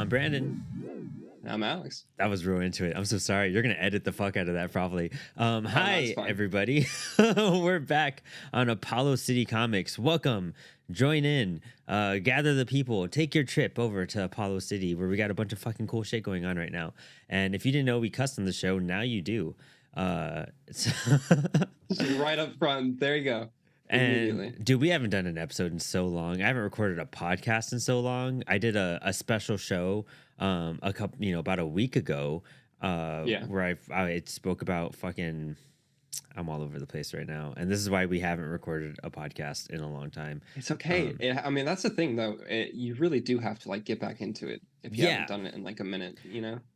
I'm Brandon. I'm Alex. That was real into it. I'm so sorry. You're gonna edit the fuck out of that probably. Hi fine. everybody. We're back on Apollo City Comics. Welcome. Join in. Gather the people. Take your trip over to Apollo City where we got a bunch of fucking cool shit going on right now. And if you didn't know we cussed on the show, now you do. Just right up front. There you go. And dude, we haven't done an episode in so long. I haven't recorded a podcast in so long. I did a special show a couple, about a week ago, where I spoke about fucking. I'm all over the place right now, and this is why we haven't recorded a podcast in a long time. It's okay. I mean, that's the thing, though. You really do have to get back into it if you haven't done it in a minute.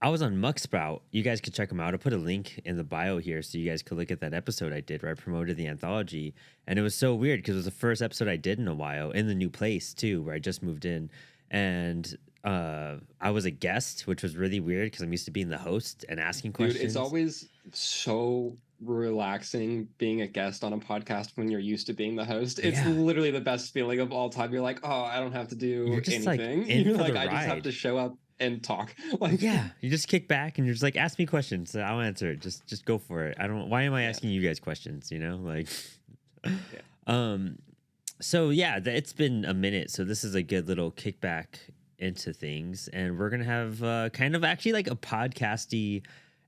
I was on Mucksprout. You guys could check them out. I'll put a link in the bio here so you guys could look at that episode I did where I promoted the anthology, and it was so weird because it was the first episode I did in a while in the new place too, where I just moved in, and I was a guest, which was really weird because I'm used to being the host and asking questions. Dude, it's always so relaxing being a guest on a podcast when you're used to being the host. It's literally the best feeling of all time. You're like, oh, I don't have to do anything. You're like, I just have to show up and talk. You just kick back and you're just like, ask me questions. I'll answer it. Just go for it. Why am I asking you guys questions? So it's been a minute. So this is a good little kickback into things, and we're gonna have kind of actually like a podcasty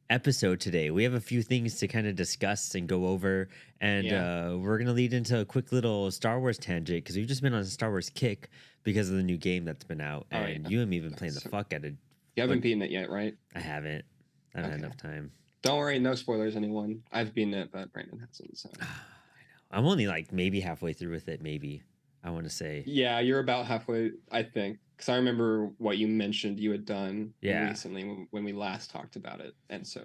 episode today. We have a few things to kind of discuss and go over, and we're gonna lead into a quick little Star Wars tangent because we've just been on a Star Wars kick because of the new game that's been out, and you haven't even playing the fuck out of. You haven't beaten it yet, right? I haven't. I haven't had enough time. Don't worry, no spoilers, anyone. I've beaten it, but Brandon hasn't. So I know. I'm only maybe halfway through with it. Maybe I want to say. Yeah, you're about halfway, I think. Because I remember what you mentioned you had done recently when we last talked about it. And so,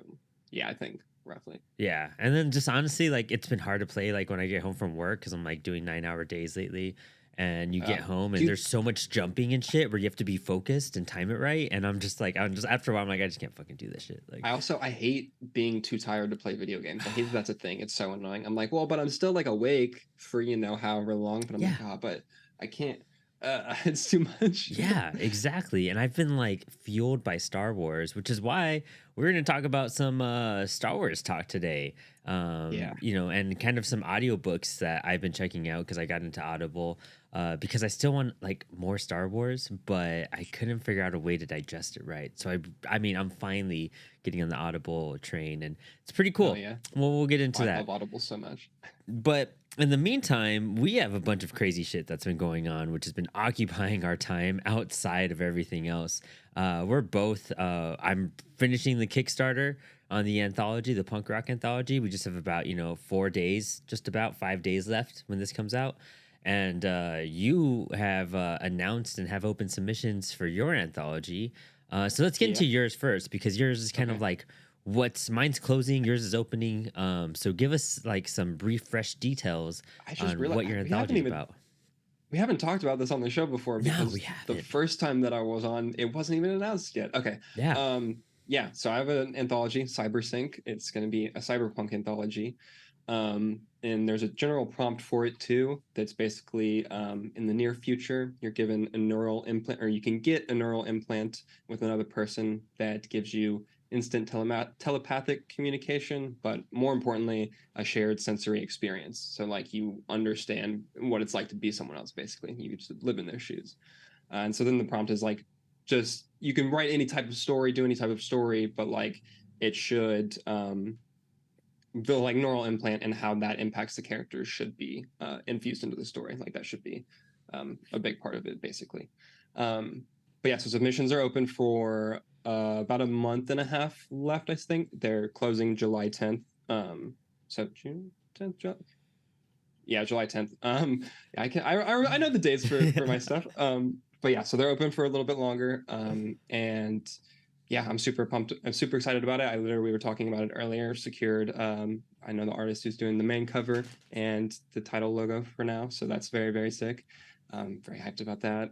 I think roughly. Yeah. And then just honestly, it's been hard to play when I get home from work because I'm doing 9-hour days lately. And you get home and there's so much jumping and shit where you have to be focused and time it right. And I'm just after a while, I'm like, I just can't fucking do this shit. I hate being too tired to play video games. I hate that's a thing. It's so annoying. I'm like, well, but I'm still awake for, however long. But I'm like, but I can't. It's too much. Yeah, exactly. And I've been fueled by Star Wars, which is why we're going to talk about some Star Wars talk today. And kind of some audiobooks that I've been checking out because I got into Audible because I still want more Star Wars, but I couldn't figure out a way to digest it right. So I'm finally getting on the Audible train, and it's pretty cool. Oh, yeah. Well, we'll get into that. I love Audible so much. But in the meantime, we have a bunch of crazy shit that's been going on, which has been occupying our time outside of everything else. We're both, I'm finishing the Kickstarter on the anthology, the punk rock anthology. We just have about, 4 days, just about 5 days left when this comes out. And you have announced and have open submissions for your anthology. So let's get into yours first, because yours is kind of mine's closing, yours is opening. So give us some brief, fresh details on what your anthology is about. We haven't talked about this on the show before because the first time that I was on, it wasn't even announced yet. Okay. Yeah. So I have an anthology, CyberSync. It's going to be a cyberpunk anthology. And there's a general prompt for it too. That's basically in the near future, you're given a neural implant, or you can get a neural implant with another person that gives you instant telepathic communication, but more importantly, a shared sensory experience. So you understand what it's like to be someone else, basically. You just live in their shoes. And so then the prompt is just, you can write any type of story, do any type of story, but it should, the neural implant and how that impacts the characters should be infused into the story. That should be a big part of it, basically. But so submissions are open for about a month and a half left, I think. They're closing July 10th. So June 10th? July 10th. I know the dates for my stuff. But so they're open for a little bit longer. And I'm super pumped. I'm super excited about it. We were talking about it earlier. Secured, I know the artist who's doing the main cover and the title logo for now. So that's very, very sick. Very hyped about that.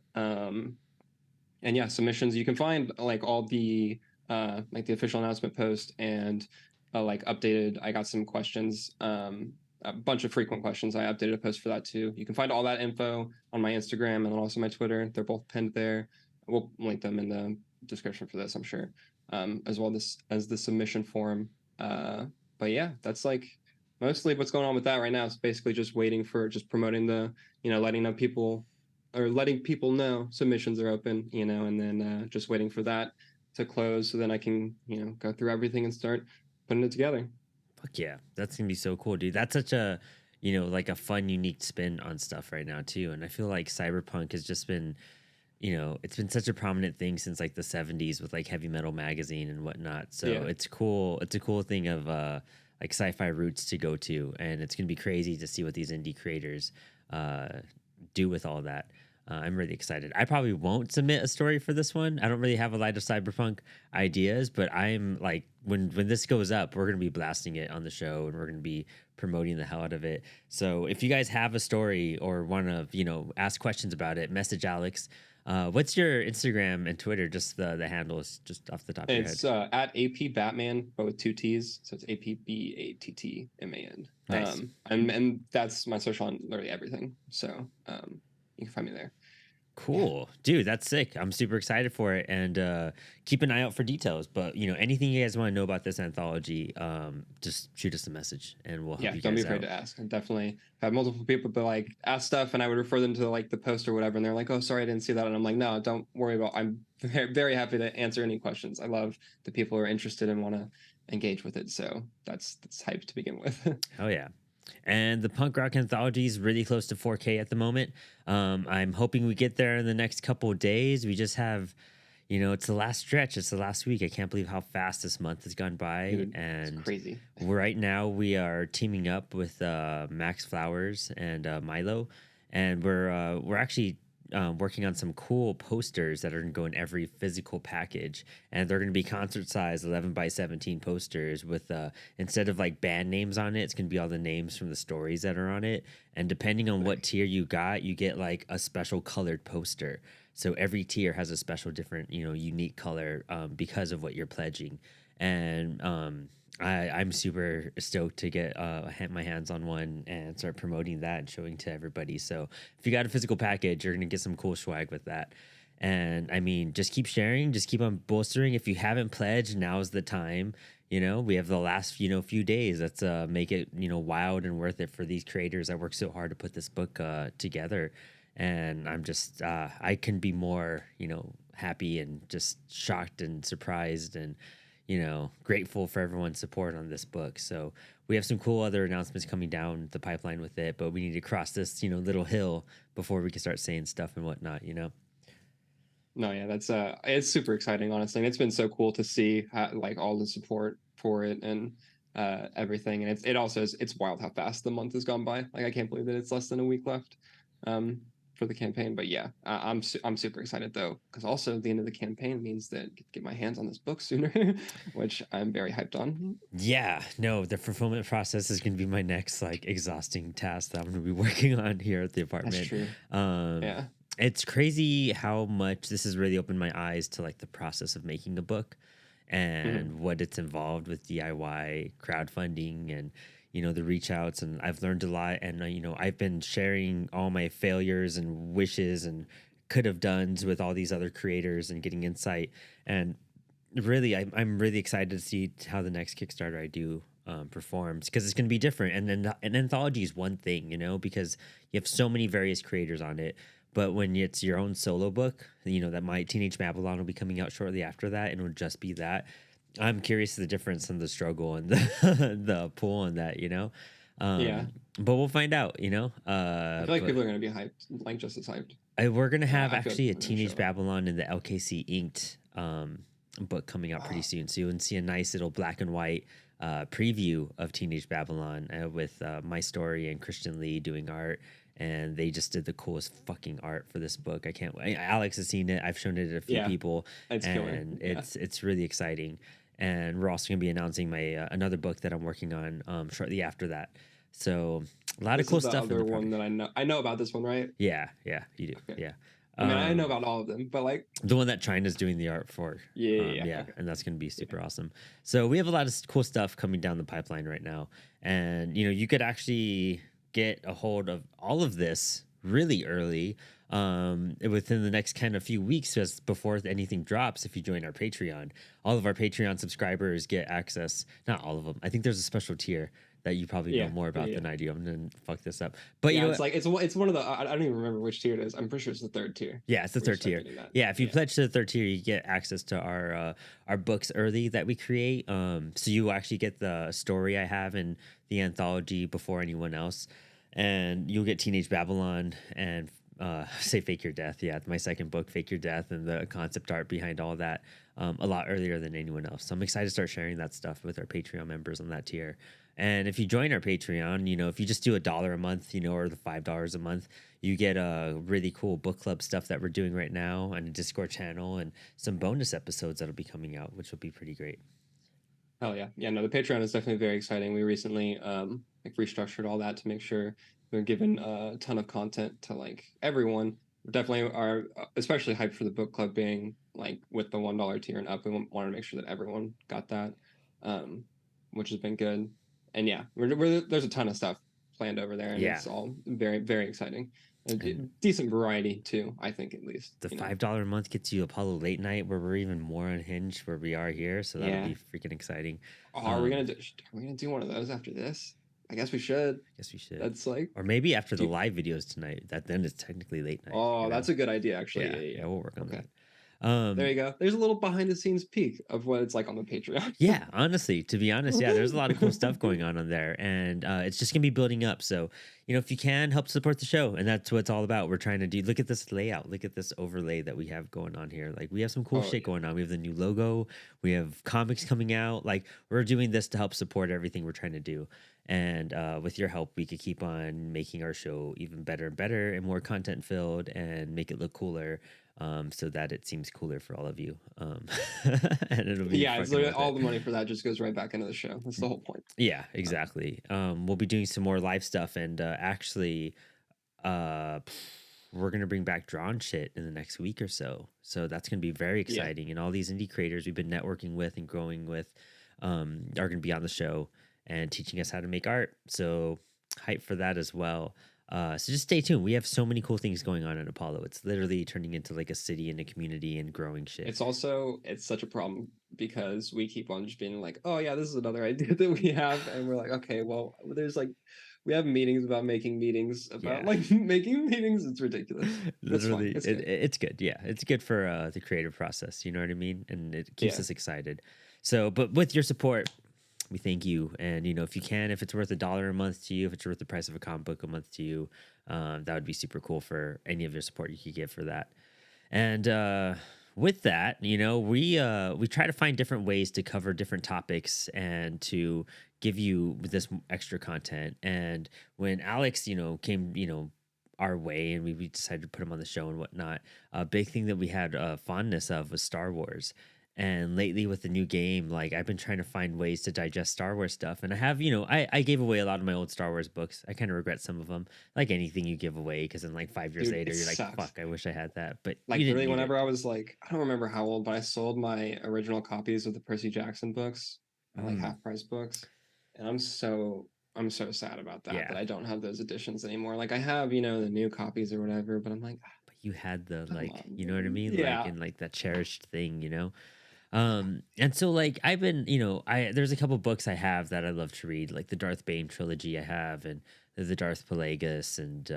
And submissions, you can find all the the official announcement post and updated. I got some questions, a bunch of frequent questions. I updated a post for that too. You can find all that info on my Instagram and also my Twitter. They're both pinned there. We'll link them in the description for this, I'm sure, as well as the submission form. But yeah, that's like mostly what's going on with that right now. It's basically just waiting for just promoting the, letting people know submissions are open, and then just waiting for that to close so then I can, go through everything and start putting it together. Fuck yeah, that's gonna be so cool, dude. That's such a, like a fun, unique spin on stuff right now too. And I feel like cyberpunk has just been, it's been such a prominent thing since like the '70s with like Heavy Metal magazine and whatnot. So Yeah. it's cool. It's a cool thing of like sci-fi roots to go to, and it's gonna be crazy to see what these indie creators uh, do with all that. I'm really excited. I probably won't submit a story for this one. I don't really have a lot of cyberpunk ideas, but I'm like, when this goes up, we're gonna be blasting it on the show, and we're gonna be promoting the hell out of it. So if you guys have a story or want to, ask questions about it, message Alex. What's your Instagram and Twitter? Just the handles, just off the top of your head. It's at AP Batman, but with two T's, so it's APBATTMAN. Nice. And that's my social on literally everything. So you can find me there. Cool, dude. That's sick. I'm super excited for it, and keep an eye out for details. But anything you guys want to know about this anthology, just shoot us a message, and we'll help you guys out. Don't be afraid to ask. I definitely have multiple people that like ask stuff, and I would refer them to like the post or whatever, and they're like, "Oh, sorry, I didn't see that," and I'm like, "No, don't worry about. I'm very, very happy to answer any questions. I love the people who are interested and want to engage with it. So that's hype to begin with." Oh yeah. And the punk rock anthology is really close to 4K at the moment. I'm hoping we get there in the next couple of days. We just have, it's the last stretch. It's the last week. I can't believe how fast this month has gone by. Dude, and it's crazy. Right now we are teaming up with Max Flowers and Milo, and we're actually working on some cool posters that are going to go in every physical package, and they're going to be concert size 11 by 17 posters with instead of like band names on it, it's going to be all the names from the stories that are on it, and depending on what tier you get like a special colored poster. So every tier has a special different unique color because of what you're pledging. And I'm super stoked to get my hands on one and start promoting that and showing to everybody. So if you got a physical package, you're gonna get some cool swag with that. And I mean, just keep sharing, just keep on bolstering. If you haven't pledged, now's the time. We have the last few days. Let's make it wild and worth it for these creators that work so hard to put this book together. And I'm just I can be more happy and just shocked and surprised and grateful for everyone's support on this book. So we have some cool other announcements coming down the pipeline with it, but we need to cross this, little hill before we can start saying stuff and whatnot, No, yeah, that's it's super exciting, honestly. And it's been so cool to see like all the support for it and everything. And it's wild how fast the month has gone by. Like I can't believe that it's less than a week left. For the campaign. But yeah, I'm super excited though, because also the end of the campaign means that I get my hands on this book sooner, which I'm very hyped on. Yeah, no, the fulfillment process is going to be my next like exhausting task that I'm going to be working on here at the apartment. That's true. Yeah, it's crazy how much this has really opened my eyes to like the process of making a book and what it's involved with DIY crowdfunding and the reach outs, and I've learned a lot, and I've been sharing all my failures and wishes and could have dones with all these other creators and getting insight, and really I'm really excited to see how the next Kickstarter I do performs, because it's going to be different. And then an anthology is one thing, because you have so many various creators on it. But when it's your own solo book, that my Teenage Babylon will be coming out shortly after that, and it'll just be that. I'm curious the difference in the struggle and the the pull on that, Yeah. But we'll find out, I feel like people are going to be hyped, like just as hyped. We're going to have actually a Teenage Babylon in the LKC inked book coming out pretty soon. So you'll see a nice little black and white preview of Teenage Babylon with my story and Christian Lee doing art. And they just did the coolest fucking art for this book. I can't wait. Alex has seen it. I've shown it to a few people. And it's really exciting. And we're also going to be announcing my another book that I'm working on shortly after that. So a lot of cool stuff. This is the other one that I know about this one, right? Yeah, you do. Okay. Yeah. I mean, I know about all of them, but like the one that China's doing the art for. Yeah. Okay. And that's going to be super awesome. So we have a lot of cool stuff coming down the pipeline right now. And, you could actually get a hold of all of this really early within the next kind of few weeks, just before anything drops. If you join our Patreon, all of our Patreon subscribers get access. Not all of them. I think there's a special tier that you probably know Yeah, more about yeah, than I do. I'm gonna fuck this up, but you yeah. know It's what? like it's one of the I don't even remember which tier it is. I'm pretty sure it's the third tier Yeah, it's the where you third start tier. getting that. Yeah, if you Yeah. pledge to the third tier, you get access to our books early that we create. So you actually get the story I have in the anthology before anyone else, and you'll get Teenage Babylon and say Fake Your Death. Yeah, my second book, Fake Your Death, and the concept art behind all that a lot earlier than anyone else. So I'm excited to start sharing that stuff with our Patreon members on that tier. And if you join our Patreon, you know, if you just do $1 a month, you know, or the $5 a month, you get a really cool book club stuff that we're doing right now and a Discord channel and some bonus episodes that'll be coming out, which will be pretty great. Hell yeah. Yeah, no, the Patreon is definitely very exciting. We recently like restructured all that to make sure we're giving a ton of content to like everyone. We definitely are especially hyped for the book club being like with the $1 tier and up. We wanted to make sure that everyone got that, um, which has been good. And yeah, there's a ton of stuff planned over there, and Yeah. it's all very, very exciting. A And decent variety too, I think, at least. the You know? $5 a month gets you Apollo Late Night, where we're even more unhinged where we are here. So that'll Yeah. be freaking exciting. Oh, are we gonna do one of those after this? I guess we should. I guess we should. That's like, Or maybe after the do, live videos tonight, that then it's technically late night, you oh, know? that's a good idea, actually. Yeah, Yeah, yeah, yeah, we'll work yeah. on Okay, that. there you go. There's a little behind the scenes peek of what it's like on the Patreon. Yeah, honestly, to be honest, yeah, there's a lot of cool stuff going on there, and it's just gonna be building up. So, you know, if you can help support the show, and that's what it's all about. We're trying to do. Look at this layout. Look at this overlay that we have going on here. Like, we have some cool Oh shit yeah, going on. We have the new logo. We have comics coming out. Like, we're doing this to help support everything we're trying to do. And with your help, we could keep on making our show even better and better and more content filled and make it look cooler, so that it seems cooler for all of you. And it'll be yeah. It's fucking literally worth all it. the money for that just goes right back into the show. That's the whole point. Yeah, exactly. We'll be doing some more live stuff, and actually, uh, we're gonna bring back drawn shit in the next week or so. So that's gonna be very Yeah, exciting. And all these indie creators we've been networking with and growing with, are gonna be on the show and teaching us how to make art. So hype for that as well. So just stay tuned. We have so many cool things going on in Apollo. It's literally turning into like a city and a community and growing shit. it's such a problem because we keep on just being like, oh yeah, this is another idea that we have, and we're like, okay, well, there's like, we have meetings about making meetings about Yeah. like making meetings. It's ridiculous. That's fine. Literally, It's good. it's good. Yeah, it's good for the creative process. You know what I mean? And it keeps Yeah. us excited. So, but with your support, we thank you. And you know, if you can, if it's worth $1 a month to you, if it's worth the price of a comic book a month to you, that would be super cool for any of your support you could give for that. And with that, you know, we try to find different ways to cover different topics and to give you this extra content. And when Alex, you know, came, you know, our way and we decided to put him on the show and whatnot, a big thing that we had fondness of was Star Wars. And lately with the new game, like I've been trying to find ways to digest Star Wars stuff. And I have, you know, I gave away a lot of my old Star Wars books. I kind of regret some of them, like anything you give away, because then like 5 years Dude, later, it you're like, sucks. fuck, I wish I had that. But Like you didn't literally need it. whenever I was like, I don't remember how old, but I sold my original copies of the Percy Jackson books, my like Mm, half price books. And I'm so sad about that yeah. I don't have those editions anymore. Like I have, you know, the new copies or whatever, but I'm like, "Ah, But you had the come like, on, you know what I man." mean? Like Yeah. in like that cherished thing, you know? Yeah. And so like I've been, you know, there's a couple books I have that I love to read, like the Darth Bane trilogy I have, and the Darth Plagueis, and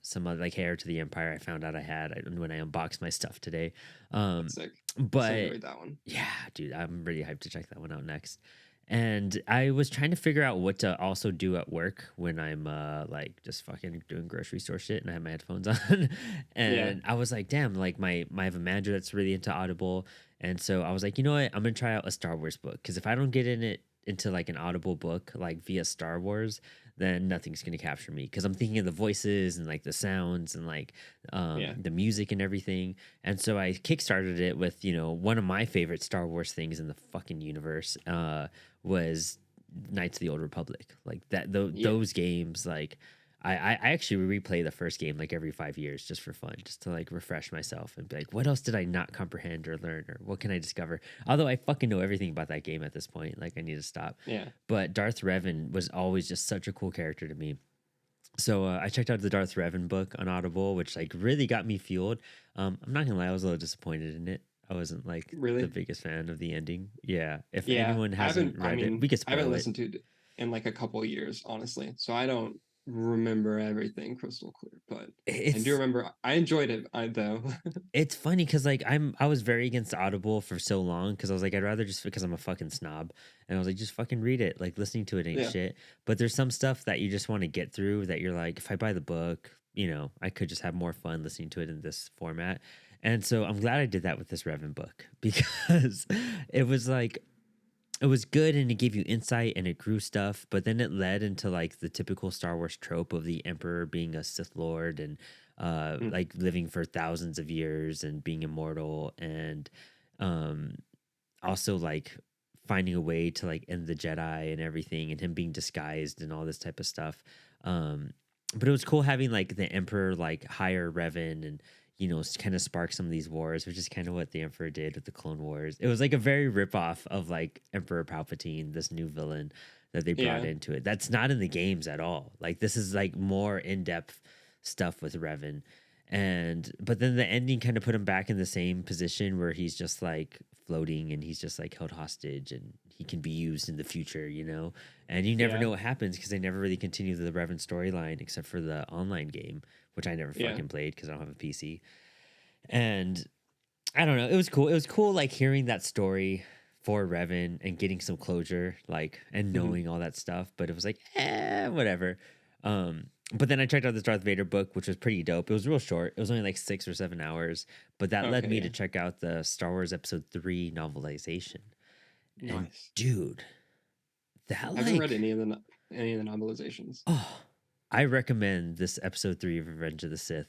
some other like Heir to the Empire I found out I had when I unboxed my stuff today. Um, That's sick. Still need to but read that one. yeah, dude, I'm really hyped to check that one out next. And I was trying to figure out what to also do at work when I'm like just fucking doing grocery store shit and I have my headphones on. Yeah. And I was like, damn, like my I have a manager that's really into Audible. And so I was like, you know what? I'm gonna try out a Star Wars book. Cause if I don't get in it into like an Audible book, like via Star Wars, then nothing's gonna capture me. Cause I'm thinking of the voices and like the sounds and like Yeah. the music and everything. And so I kickstarted it with, you know, one of my favorite Star Wars things in the fucking universe. Was Knights of the Old Republic. Like that, Yeah. those games, like I actually replay the first game like every 5 years just for fun, just to like refresh myself and be like, what else did I not comprehend or learn, or what can I discover? Although I fucking know everything about that game at this point, like I need to stop. Yeah. But Darth Revan was always just such a cool character to me. So I checked out the Darth Revan book on Audible, which like really got me fueled. I'm not gonna lie, I was a little disappointed in it. I wasn't like the Really? biggest fan of the ending. Yeah, if Yeah, anyone I hasn't haven't. I read it, mean, we could I haven't spoil it. listened to it in like a couple of years, honestly. So I don't remember everything crystal clear, but I do It's remember I enjoyed it. I though. it's funny because like I was very against Audible for so long because I was like I'd rather just because I'm a fucking snob and I was like just fucking read it, like listening to it ain't Yeah. shit. But there's some stuff that you just want to get through that you're like if I buy the book, I could just have more fun listening to it in this format. And so I'm glad I did that with this Revan book because it was like it was good and it gave you insight and it grew stuff, but then it led into like the typical Star Wars trope of the Emperor being a Sith Lord and Mm. like living for thousands of years and being immortal and um also like finding a way to like end the Jedi and everything and him being disguised and all this type of stuff. Um but it was cool having like the Emperor like hire Revan and kind of spark some of these wars, which is kind of what the Emperor did with the Clone Wars. It was like a very ripoff of like Emperor Palpatine, this new villain that they brought Yeah. into it. That's not in the games at all. Like this is like more in-depth stuff with Revan. And but then the ending kind of put him back in the same position where he's just like floating and he's just like held hostage and he can be used in the future. And you never Yeah. know what happens because they never really continue the Revan storyline except for the online game, which I never Yeah. fucking played because I don't have a PC. And I don't know, it was cool. It was cool like hearing that story for Revan and getting some closure, like and Hmm. knowing all that stuff. But it was like, whatever. But then I checked out this Darth Vader book, which was pretty dope. It was real short. It was only like 6 or 7 hours, but that led Okay. me Yeah. to check out the Star Wars Episode 3 novelization. And Nice. dude, that I haven't read like, any of the novelizations. oh, I recommend this Episode 3 of Revenge of the Sith.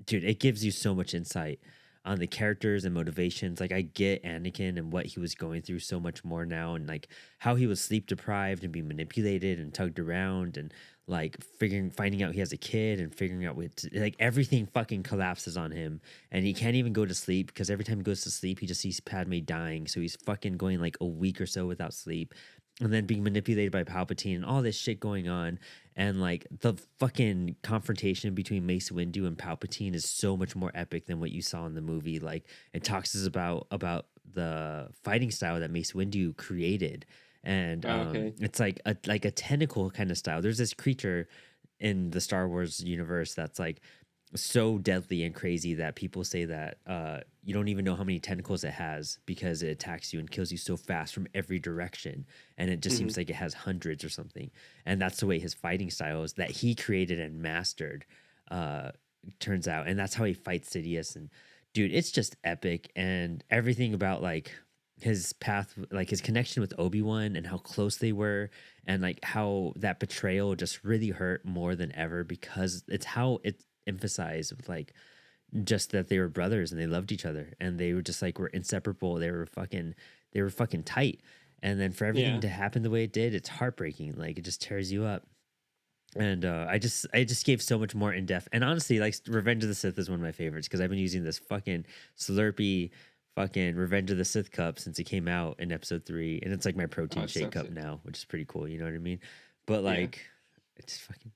Dude, it gives you so much insight on the characters and motivations. Like I get Anakin and what he was going through so much more now, and like how he was sleep deprived and being manipulated and tugged around, and like finding out he has a kid and figuring out like everything fucking collapses on him, and he can't even go to sleep because every time he goes to sleep, he just sees Padme dying. So he's fucking going like a week or so without sleep. And then being manipulated by Palpatine and all this shit going on. And like the fucking confrontation between Mace Windu and Palpatine is so much more epic than what you saw in the movie. Like it talks about the fighting style that Mace Windu created, and Oh, okay. it's like a tentacle kind of style. There's this creature in the Star Wars universe that's like so deadly and crazy that people say that you don't even know how many tentacles it has because it attacks you and kills you so fast from every direction, and it just Hmm. seems like it has hundreds or something. And that's the way his fighting style is that he created and mastered, uh turns out, and that's how he fights Sidious. And dude, it's just epic, and everything about like his path, like his connection with Obi-Wan and how close they were, and like how that betrayal just really hurt more than ever because it's how it emphasized with like just that they were brothers and they loved each other and they were just like were inseparable. They were fucking tight. And then for everything Yeah. to happen the way it did, it's heartbreaking. Like it just tears you up. And I just gave so much more in depth. And honestly, like Revenge of the Sith is one of my favorites because I've been using this fucking Slurpee fucking Revenge of the Sith cup since it came out in episode 3, and it's like my Oh, protein it's shake so cup sick. now, which is pretty cool. You know what I mean? But Yeah. like, it's fucking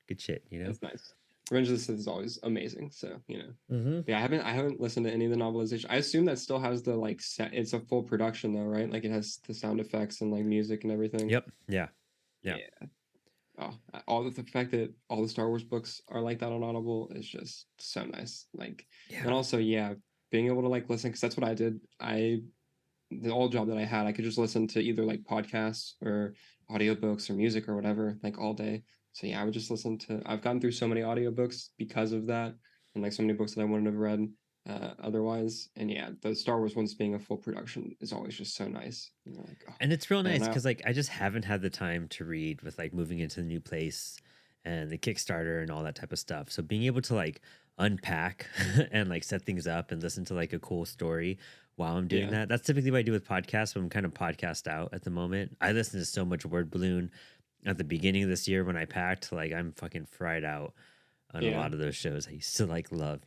good shit. It's nice. Revenge of the Sith is always amazing. So Mm-hmm. yeah, I haven't listened to any of the novelization. I assume that still has the like set. It's a full production though, right? Like it has the sound effects and like music and everything. Yep. Yeah. Yeah. Yeah. Oh, all the fact that all the Star Wars books are like that on Audible is just so nice. Like, and Yeah. also, yeah, being able to like listen because that's what I did. The old job that I had, I could just listen to either like podcasts or audiobooks or music or whatever, like all day. So yeah, I would just listen to. I've gone through so many audiobooks because of that, and like so many books that I wouldn't have read otherwise. And yeah, the Star Wars ones being a full production is always just so nice. And you're like, oh And it's real man, nice because like I just haven't had the time to read with like moving into the new place and the Kickstarter and all that type of stuff. So being able to like unpack and like set things up and listen to like a cool story while I'm doing yeah, that. That's typically what I do with podcasts, but I'm kind of podcast out at the moment. I listen to so much Word Balloon at the beginning of this year when I packed, like I'm fucking fried out on a yeah, lot of those shows I used to like love.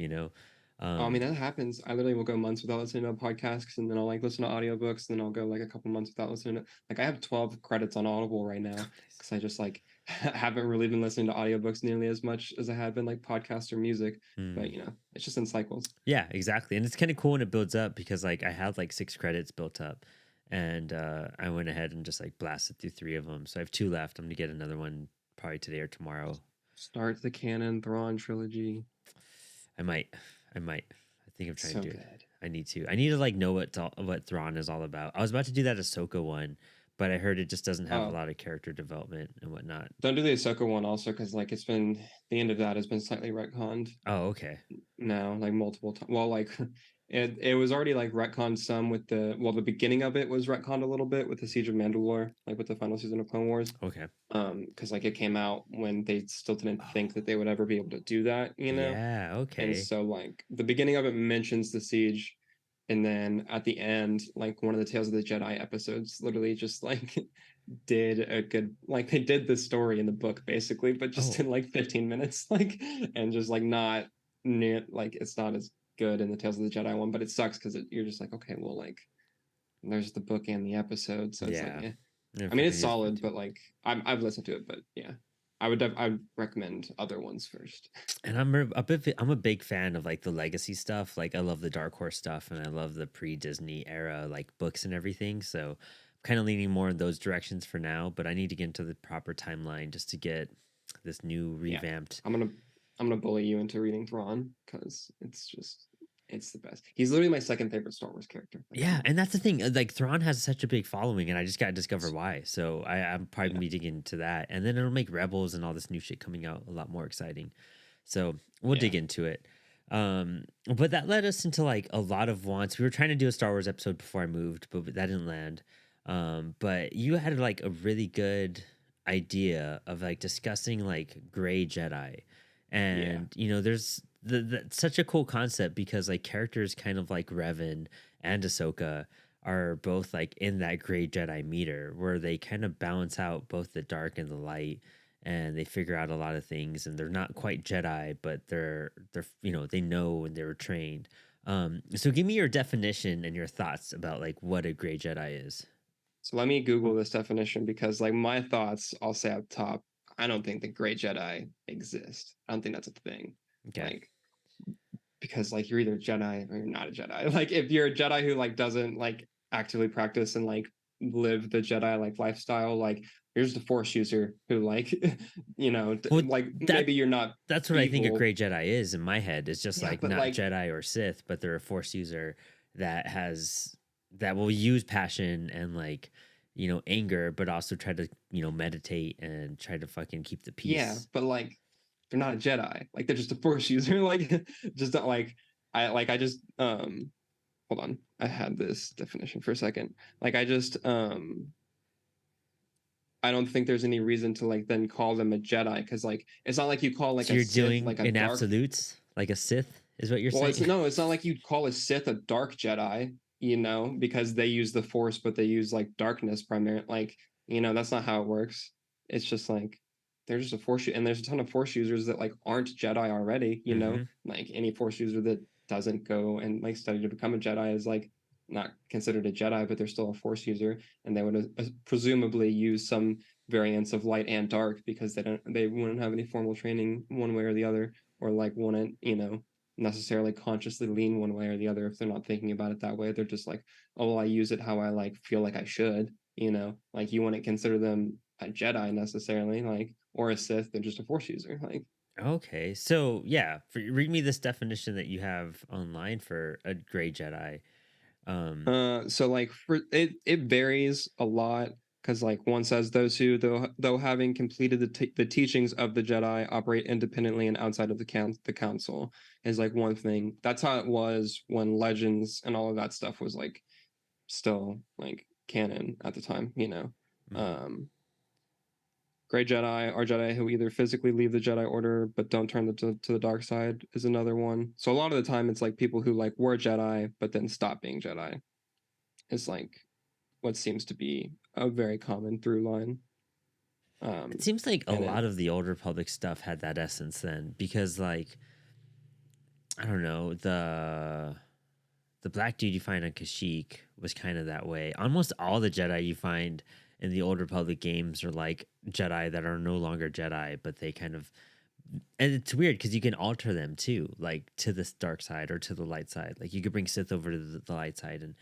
Oh, I mean, that happens. I literally will go months without listening to a podcast, and then I'll like listen to audiobooks, and then I'll go like a couple months without listening to like I have 12 credits on Audible right now Nice. because I just like haven't really been listening to audiobooks nearly as much as I had been like podcasts or music. But Mm. you know, it's just in cycles. Yeah, exactly. And it's kind of cool when it builds up because like I had like 6 credits built up and I went ahead and just like blasted through 3 of them. So I have 2 left. I'm gonna get another one probably today or tomorrow. Start the canon Thrawn trilogy. I might. I might. I think I'm trying to So do it. good. I need to. I need to like know what Thrawn is all about. I was about to do that Ahsoka one, but I heard it just doesn't have a Oh, lot of character development and whatnot. don't do the Ahsoka one also because like it's been the end of that has been slightly retconned Oh, okay. now, like multiple times. Well, like it was already like retconned some with the beginning of it was retconned a little bit with the Siege of Mandalore, like with the final season of Clone Wars. Okay. Because like it came out when they still didn't think that Oh, they would ever be able to do that, you know? yeah. And Okay. so like the beginning of it mentions the siege, and then at the end, like one of the Tales of the Jedi episodes literally just like did a good like they did the story in the book basically, but just Oh, in like 15 minutes, like and just like not near like it's not as good in the Tales of the Jedi one, but it sucks because you're just like, okay, well, like there's the book and the episode, so it's like, yeah. eh. If I mean, we're it's gonna use solid, but like I've listened to it, but yeah, I'd recommend other ones first. and I'm a big fan of like the legacy stuff. Like I love the Dark Horse stuff, and I love the pre-Disney era like books and everything. So I'm kind of leaning more in those directions for now. But I need to get into the proper timeline just to get this new Yeah, revamped. I'm gonna I'm gonna bully you into reading Thrawn because it's the best. He's literally my second favorite Star Wars character. Like, come Yeah, on. and that's the thing. Like Thrawn has such a big following, and I just got to discover why. So I'm probably Yeah, gonna be digging into that, and then it'll make Rebels and all this new shit coming out a lot more exciting. So we'll yeah. dig into it. But that led us into like a lot of wants. We were trying to do a Star Wars episode before I moved, but that didn't land. But you had like a really good idea of like discussing like Grey Jedi, Yeah. and there's such a cool concept because like characters kind of like Revan and Ahsoka are both like in that Grey Jedi meter where they kind of balance out both the dark and the light, and they figure out a lot of things, and they're not quite Jedi, but they're they know and they were trained. So give me your definition and your thoughts about like what a Grey Jedi is. So let me Google this definition because, like, my thoughts, I'll say up top, I don't think the Great Jedi exist. I don't think that's a thing. Okay. Like, because like you're either Jedi or you're not a Jedi. Like, if you're a Jedi who like doesn't like actively practice and like live the Jedi like lifestyle, like you're just a Force user who like, Well, like that maybe you're not that's what I think a evil. Grey Jedi is in my head. It's just Yeah, like but not like Jedi or Sith, but they're a Force user that will use passion and like anger, but also try to meditate and try to fucking keep the yeah, peace. but like they're not a Jedi. Like they're just a Force user. Like just not like I just hold on. I had this definition for a second. Like I don't think there's any reason to like then call them a Jedi because like it's not like you call like So a you're Sith doing like a in dark. absolutes like a Sith is what you're Well, it's saying? no, it's not like you'd call a Sith a dark Jedi, because they use the Force, but they use like darkness primarily. Like, that's not how it works. It's just like they're just a Force, and there's a ton of Force users that like aren't Jedi already. Hmm. Like any Force user that doesn't go and like study to become a Jedi is like not considered a Jedi, but they're still a Force user, and they would presumably use some variants of light and dark because they wouldn't have any formal training one way or the other, or like wouldn't necessarily consciously lean one way or the other if they're not thinking about it that way. They're just like, oh, well, I use it how I like feel like I should, like you wouldn't consider them a Jedi necessarily, like, or a Sith. They're just a Force user, like. Okay, so yeah, read me this definition that you have online for a Gray Jedi. Um, So like for it varies a lot because like one says those who though having completed the teachings of the Jedi operate independently and outside of the council is like one thing. That's how it was when Legends and all of that stuff was like still like canon at the time. mhm. Um, Grey Jedi are Jedi who either physically leave the Jedi Order but don't turn to the dark side is another one. So a lot of the time it's like people who like were Jedi but then stop being Jedi is like what seems to be a very common through line. It Um, seems like a and then lot of the Old Republic stuff had that essence then, because like I don't know, the black dude you find on Kashyyyk was kind of that way. Almost all the Jedi you find in the Old Republic games are like Jedi that are no longer Jedi, but they kind of, and it's weird because you can alter them too, like to the dark side or to the light side. Like you could bring Sith over to the light side and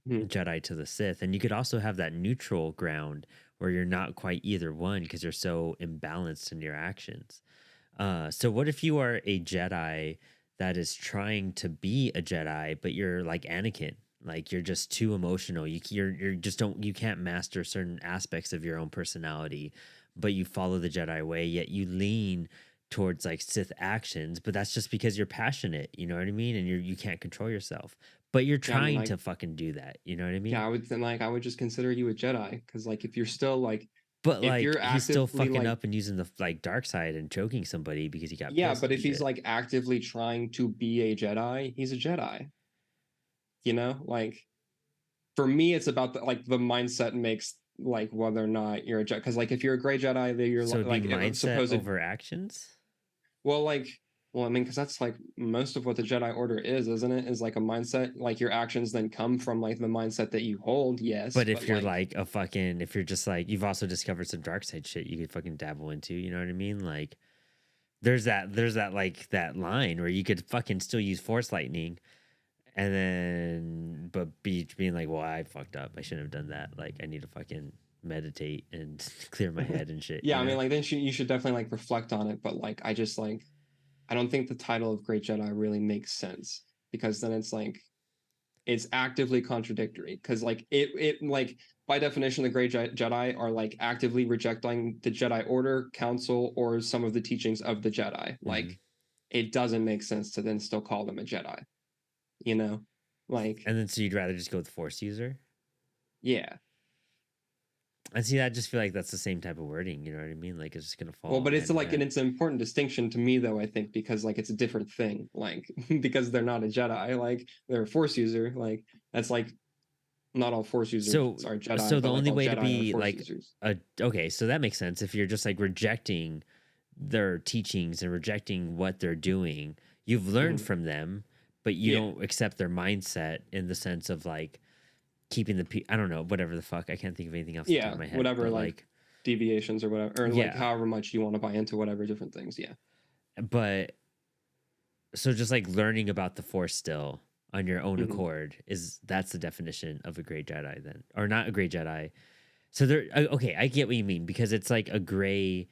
Mhm. Jedi to the Sith, and you could also have that neutral ground where you're not quite either one because you're so imbalanced in your actions. So what if you are a Jedi that is trying to be a Jedi, but you're like Anakin, like you're just too emotional. You're just don't you can't master certain aspects of your own personality, but you follow the Jedi way, yet you lean towards like Sith actions, but that's just because you're passionate, you know what I mean? And you can't control yourself. But you're Yeah, I mean, trying like, to fucking do that, you know what I yeah, mean? I would then like I would just consider you a Jedi because like if you're still like But if like you're he's still actively fucking like up and using the like dark side and choking somebody because he got yeah, pissed but and if he's shit. like actively trying to be a Jedi, he's a Jedi. You know, like for me, it's about the mindset makes like whether or not you're a Jedi. Because like if you're a Gray Jedi, then you're So it'd be like mindset supposed over actions. well, like well, I mean, because that's like most of what the Jedi Order is, isn't it? Is like a mindset. Like your actions then come from like the mindset that you hold. Yes, But but if you're like like a fucking, if you're just like, you've also discovered some dark side shit you could fucking dabble into, you know what I mean? Like, there's that like that line where you could fucking still use force lightning and then, but being like, well, I fucked up. I shouldn't have done that. Like, I need to fucking meditate and clear my head and shit, yeah, you I mean, know? like then you should definitely like reflect on it. But like I just like I don't think the title of Great Jedi really makes sense because then it's like it's actively contradictory because like it like by definition the Great Jedi are like actively rejecting the Jedi Order, Council, or some of the teachings of the Jedi. Mm-hmm. Like it doesn't make sense to then still call them a Jedi. You know, like And then so you'd rather just go with force user? yeah. And see, I just feel like that's the same type of wording, you know what I mean? Like, it's just gonna Well, fall but it's hand in like, and hand. it's an important distinction to me, though, I think, because like it's a different thing. Like, because they're not a Jedi, like they're a Force user. Like, that's like not all Force users So are Jedi, so the but like only all way to Jedi are be Force like users. a okay, so that makes sense. If you're just like rejecting their teachings and rejecting what they're doing, you've learned Mhm. from them, but you Yeah, don't accept their mindset in the sense of like keeping the I don't know, whatever the fuck. I can't think of anything off the top yeah, of my head, whatever, but like like deviations or whatever, or like yeah, however much you want to buy into whatever different things. Yeah. but so just like learning about the force still on your own Hmm. accord is that's the definition of a great Jedi then. Or not a great Jedi. So there okay, I get what you mean because it's like a gray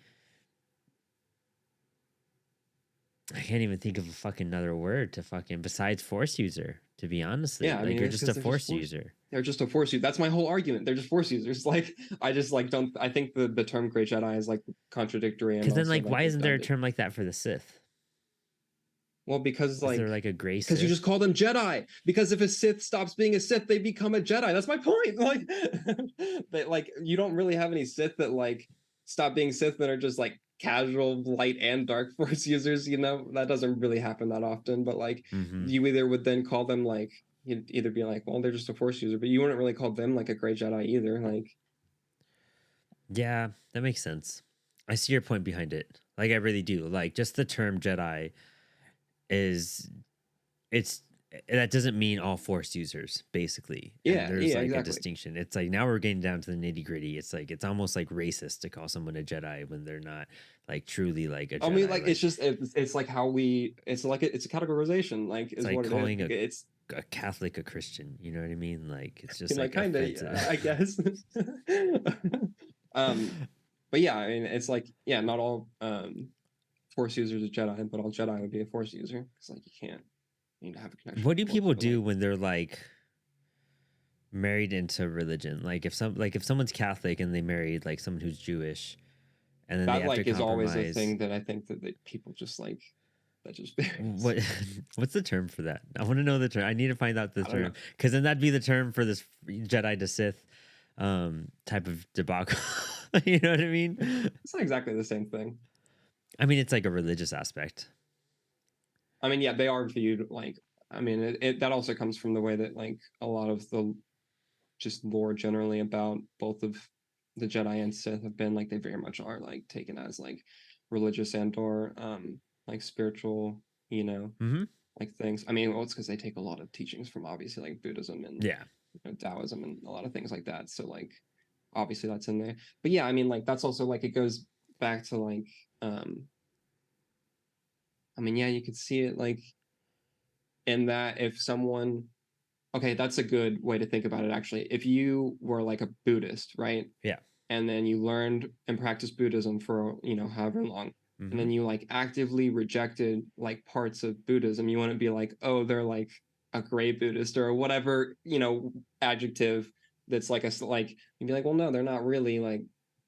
I can't even think of a fucking another word to fucking besides force user, to be honestly. Yeah, I Like mean, you're it's just because a they're just force Force. user. They're just a Force user. That's my whole argument. They're just Force users. Like, I just like don't. I think the term Great Jedi is like contradictory and Cause then also like like why isn't there a redundant. term like that for the Sith? Well, because Is there like like a gray because you just Sith? call them Jedi. Because if a Sith stops being a Sith, they become a Jedi. That's my point. Like, that like you don't really have any Sith that like stop being Sith that are just like casual light and dark force users. You know that doesn't really happen that often. But like Mm-hmm. you either would then call them like you'd either be like, well, they're just a force user, but you wouldn't really call them like a gray Jedi either. Like, Yeah, that makes sense. I see your point behind it. Like I really do. Like just the term Jedi is it's that doesn't mean all force users basically, and yeah, there's yeah, like a exactly. distinction. It's like now we're getting down to the nitty gritty. It's like it's almost like racist to call someone a Jedi when they're not like truly like a I mean, Jedi. like it's Like just it's like how we it's like it's a categorization, like it's is like what it is. calling It's a Catholic a Christian. You know what I mean? Like it's just like like kind of, offensive. I guess. um, but yeah, I mean, it's like yeah, not all Force users are Jedi, but all Jedi would be a Force user because like you can't you need to have a connection What with do the Force, people but do like when they're like married into religion? Like if someone's Catholic and they married like someone who's Jewish, and then they that have to like is always a compromise. thing that I think that people just like that just varies. What what's the term for that? I want to know the term. I need to find out the I don't term know. because then that'd be the term for this Jedi to Sith type of debacle. You know what I mean? It's not exactly the same thing. I mean, it's like a religious aspect. I mean, yeah, they are viewed like. I mean, that also comes from the way that like a lot of the just lore generally about both of the Jedi and Sith have been like they very much are like taken as like religious and or like spiritual, Hmm. like things. I mean, well, it's because they take a lot of teachings from obviously like Buddhism and Yeah. Taoism and a lot of things like that. So like obviously that's in there. But yeah, I mean like that's also like it goes back to like um I mean yeah, you could see it like in that if someone okay, that's a good way to think about it actually. If you were like a Buddhist, right? Yeah. And then you learned and practiced Buddhism for, however long, and Hmm. then you like actively rejected like parts of Buddhism, you wouldn't be like, oh, they're like a gray Buddhist or whatever, adjective that's like like you'd be like, well, no, they're not really like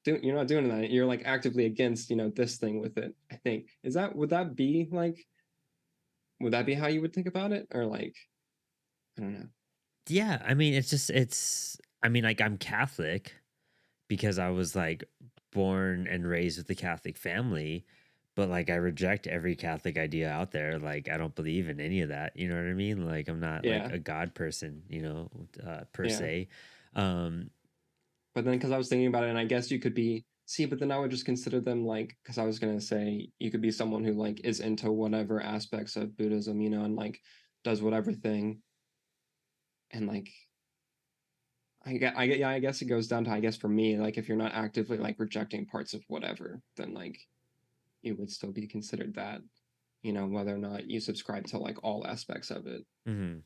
you're not doing that. You're like actively against, this thing with it, I think. Would that be how you would think about it? Or like, I don't know. Yeah. I mean, I mean, like, I'm Catholic because I was like born and raised with a Catholic family, but like I reject every Catholic idea out there. Like, I don't believe in any of that. You know what I mean? Like, I'm not like Yeah. a God person, per Yeah. se. Um, But then, because I was thinking about it, and I guess you could be see, but then I would just consider them like because I was gonna say you could be someone who like is into whatever aspects of Buddhism, and like does whatever thing, and like yeah, I guess it goes down to I guess for me, like if you're not actively like rejecting parts of whatever, then like you would still be considered that, whether or not you subscribe to like all aspects of it. mhm.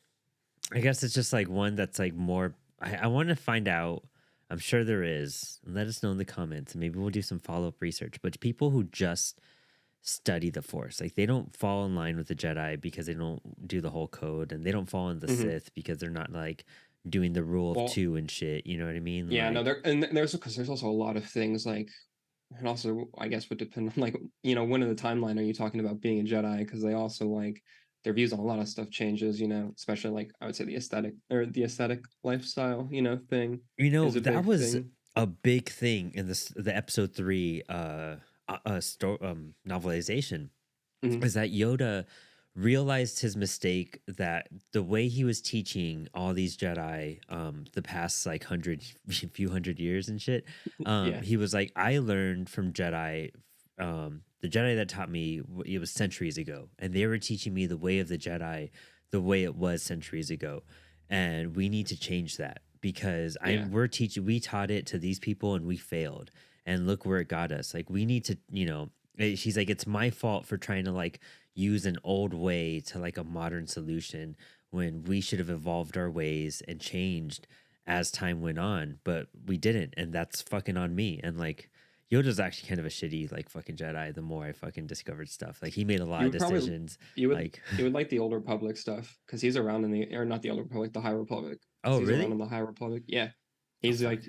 I guess it's just like one that's like more. I want to find out. I'm sure there is. Let us know in the comments, and maybe we'll do some follow up research. But people who just study the Force, like they don't fall in line with the Jedi because they don't do the whole code, and they don't fall in the Mm-hmm. Sith because they're not like doing the rule of Well, two and shit. You know what I mean? yeah, no, Like, there's because there's also a lot of things like and also I guess would depend on like when in the timeline are you talking about being a Jedi, because they also like their views on a lot of stuff changes, especially like I would say the aesthetic lifestyle thing is a that big was thing. a big thing in the episode 3 novelization, Hmm. is that Yoda realized his mistake, that the way he was teaching all these Jedi, the past like few hundred years and shit, Yeah, he was like, I learned from Jedi, the Jedi that taught me, it was centuries ago, and they were teaching me the way of the Jedi, the way it was centuries ago, and we need to change that because yeah, we taught it to these people and we failed, and look where it got us. Like, we need to, she's like, it's my fault for trying to like use an old way to like a modern solution when we should have evolved our ways and changed as time went on, but we didn't, and that's fucking on me. And like, Yoda's actually kind of a shitty like fucking Jedi. The more I fucking discovered stuff, like he made a lot you of would probably decisions. Like, you would like the Old Republic stuff because he's around in the or not the Old Republic, the High Republic, because oh he's around really? in the High Republic. Yeah, Oh he's fuck. like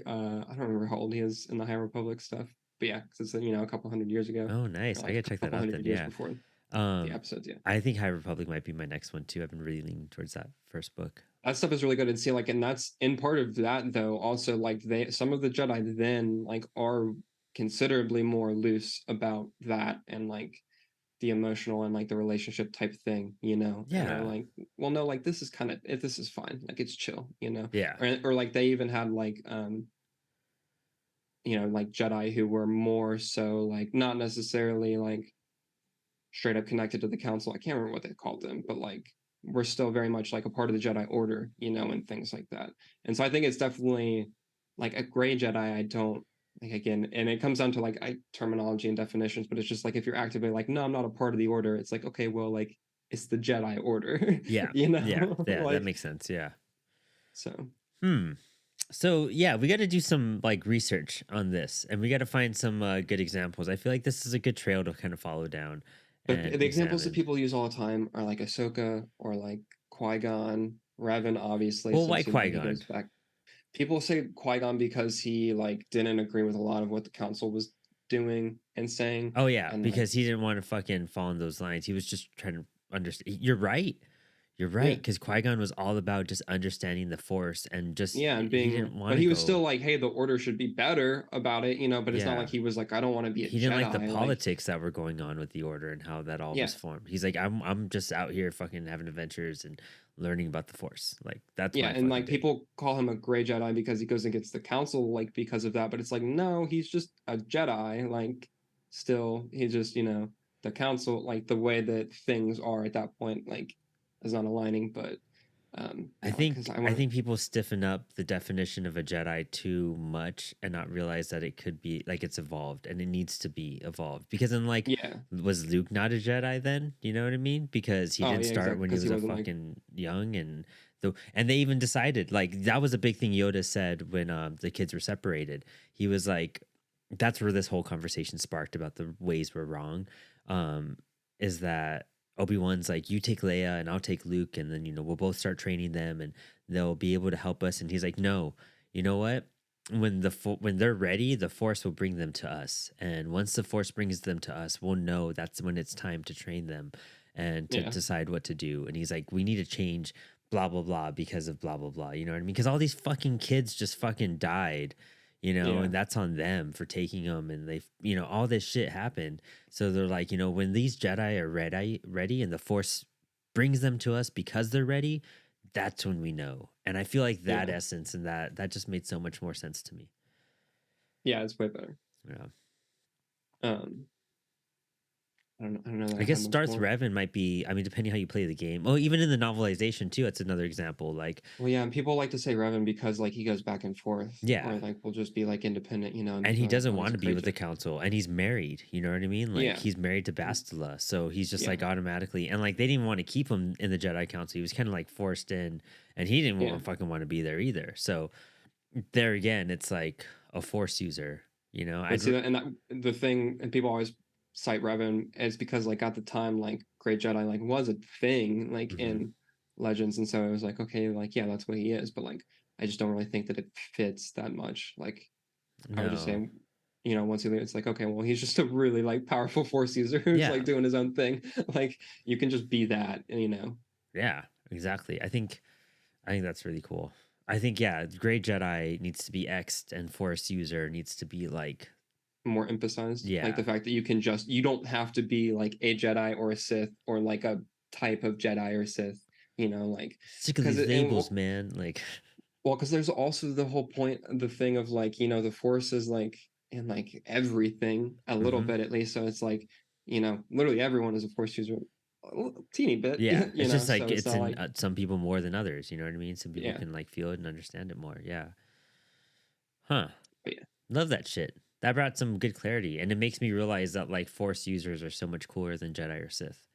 I don't remember how old he is in the High Republic stuff, but yeah, because it's a couple hundred years ago, Oh or nice. I like gotta check a that couple out hundred then. years Yeah. before the Um, episodes. Yeah, I think High Republic might be my next one too. I've been really leaning towards that first book. that stuff is really good. And see, like, and that's in part of that though. Also, like some of the Jedi then like are considerably more loose about that and like the emotional and like the relationship type thing, and are Yeah. like, well, no, like this is kind of if this is fine, like it's chill, Yeah. or like they even had like like Jedi who were more so like not necessarily like straight up connected to the council. I can't remember what they called them, but like we're still very much like a part of the Jedi Order, and things like that. And so I think it's definitely like a gray Jedi. I don't like again, and it comes down to like terminology and definitions, but it's just like if you're actively like, no, I'm not a part of the Order. It's like, okay, well, like it's the Jedi Order, Yeah. Yeah. Yeah. That like makes sense. Yeah. so. Hmm. So yeah, we got to do some like research on this, and we got to find some good examples. I feel like this is a good trail to kind of follow down But and the examples that examine. people use all the time are like Ahsoka or like Qui-Gon, Revan, obviously, Well, why since Qui he Gon? goes back. People say Qui-Gon because he like didn't agree with a lot of what the council was doing and saying, Oh yeah, and like because he didn't want to fucking fall in those lines. He was just trying to understand. You're right. You're right. yeah, Because Qui Gon was all about just understanding the Force, and just yeah, and he didn't being, want but to he was go. still like, hey, the order should be better about it, but it's not like Yeah, he was like, I don't want to be a he didn't like the Jedi, like politics that were going on with the Order and how that all yeah, was formed. He's like, I'm just out here fucking having adventures and learning about the Force. Like, that's yeah, my and fucking like thing. people call him a gray Jedi because he goes against the council, like because of that, but it's like no, he's just a Jedi, like still, he just the council, like the way that things are at that point, like is not aligning. But I yeah, like because think I I want think people stiffen up the definition of a Jedi too much and not realize that it could be like it's evolved and it needs to be evolved. Because then like yeah. was Luke not a Jedi then? You know what I mean? Because he Oh did yeah, start exactly. when he Because he was a wasn't like fucking young and they even decided like that was a big thing Yoda said when the kids were separated. He was like that's where this whole conversation sparked about the ways we're wrong. Um is that Obi-Wan's like, you take Leia and I'll take Luke, and then, we'll both start training them and they'll be able to help us. And he's like, no, you know what? When they're ready, the Force will bring them to us. And once the Force brings them to us, we'll know that's when it's time to train them and to yeah, decide what to do. And he's like, we need to change blah, blah, blah because of blah, blah, blah. You know what I mean? Because all these fucking kids just fucking died, yeah, and that's on them for taking them. And all this shit happened. So they're like, when these Jedi are ready, and the Force brings them to us because they're ready, that's when we know. And I feel like that yeah, essence and that just made so much more sense to me. yeah. It's way better. Yeah. Um, I don't know that I I guess had much Darth more. Revan might be, I mean, depending how you play the game. Oh, even in the novelization too, that's another example. Like, Well, yeah, and people like to say Revan because like he goes back and forth, yeah. or like will just be like independent, and And he they're like, doesn't oh, he's want a to be great with the Jedi. council, and he's married, you know what I mean? Like Yeah, he's married to Bastila. So he's just yeah, like automatically, and like they didn't even want to keep him in the Jedi Council. He was kind of like forced in, and he didn't yeah. fucking want to be there either. So there again, it's like a force user, But see that, and that, the thing, and people always cite Revan is because like at the time, like Great Jedi like was a thing like Mhm. in Legends, and so it was like okay, like yeah, that's what he is. But like I just don't really think that it fits that much. Like I would just No. say, once you leave, it's like okay, well he's just a really like powerful Force user who's Yeah. like doing his own thing. Like you can just be that, Yeah, exactly. I think that's really cool. I think yeah, Grey Jedi needs to be X'd and Force user needs to be like more emphasized. Like yeah. the fact that you don't have to be like a Jedi or a Sith or like a type of Jedi or Sith, like Sick of because these it and labels, man. Like well, because there's also the whole point, the thing of like, the Force is like in like everything a little mhm. bit at least. So it's like, literally everyone is a Force user, a little, teeny bit, Yeah, it's just like So it's it's not in like, some people more than others. You know what I mean? Some people yeah, can like feel it and understand it more. Yeah. Huh. but yeah, Love that shit. That brought some good clarity, and it makes me realize that like Force users are so much cooler than Jedi or Sith.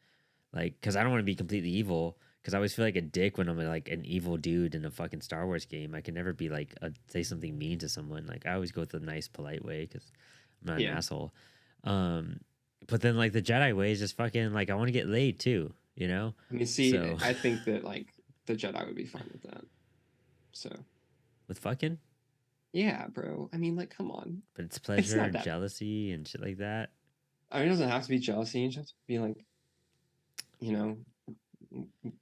Like, because I don't want to be completely evil. Because I always feel like a dick when I'm like an evil dude in a fucking Star Wars game. I can never be like say something mean to someone. Like I always go the nice, polite way because I'm not an yeah. asshole. Um, but then like the Jedi way is just fucking like I want to get laid too. I mean, see, So I think that like the Jedi would be fine with that. So with fucking. yeah, bro. I mean, like, come on. But it's It's pleasure not and that. jealousy and shit like that. I mean, it doesn't have to be jealousy. You just have to be like, you know,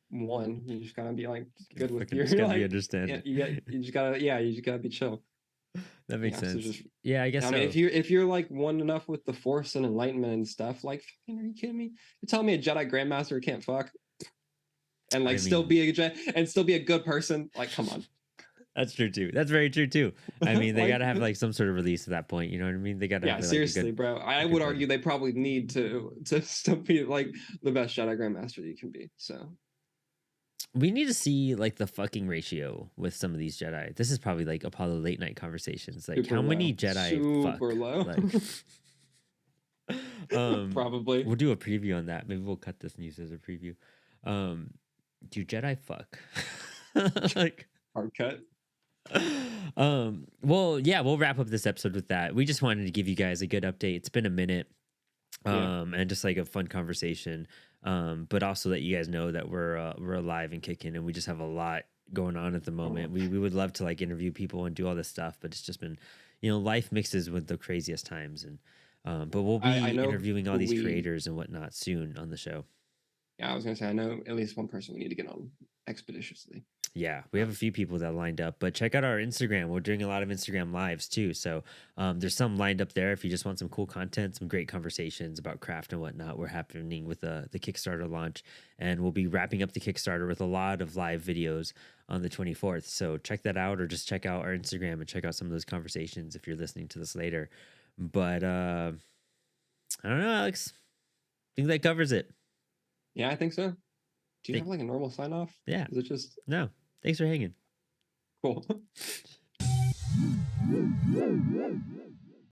one. You just gotta be like good with Fucking your just gotta be like. Yeah, understanding. you just gotta be chill. That makes Yeah. So sense. just. Yeah, I guess I mean, so. if you're like one enough with the Force and enlightenment and stuff, like, fucking, are you kidding me? You're telling me a Jedi Grandmaster can't fuck and I like still mean, be a Jedi and still be a good person? Like, come on. that's true too. That's very true too. I mean, they Like, gotta have like some sort of release at that point. You know what I mean? They gotta have yeah, like seriously, bro. I a would good argue buddy. they probably need to still be like the best Jedi Grandmaster you can be. So We need to see like the fucking ratio with some of these Jedi. This is probably like Apollo late night conversations. Like super how many low, Jedi super fuck? low, Like probably. we'll do a preview on that. Maybe we'll cut this news as a preview. Um do Jedi fuck? Like Hard cut. well, yeah, we'll wrap up this episode with that. We just wanted to give you guys a good update. It's been a minute. Yeah. And just like a fun conversation. But also that you guys know that we're alive and kicking, and we just have a lot going on at the moment. We would love to like interview people and do all this stuff, but it's just been, life mixes with the craziest times, and but we'll I be know interviewing all who these we. creators and whatnot soon on the show. Yeah, I was gonna say I know at least one person we need to get on expeditiously. Yeah, we have a few people that lined up, but check out our Instagram. We're doing a lot of Instagram lives too. So there's some lined up there if you just want some cool content, some great conversations about craft and whatnot. We're happening with the Kickstarter launch, and we'll be wrapping up the Kickstarter with a lot of live videos on the 24th. So check that out, or just check out our Instagram and check out some of those conversations if you're listening to this later. But I don't know, Alex. think that covers it. Yeah, I think so. Do you Think- have like a normal sign off? Yeah. Is it just No. Thanks for hanging. cool?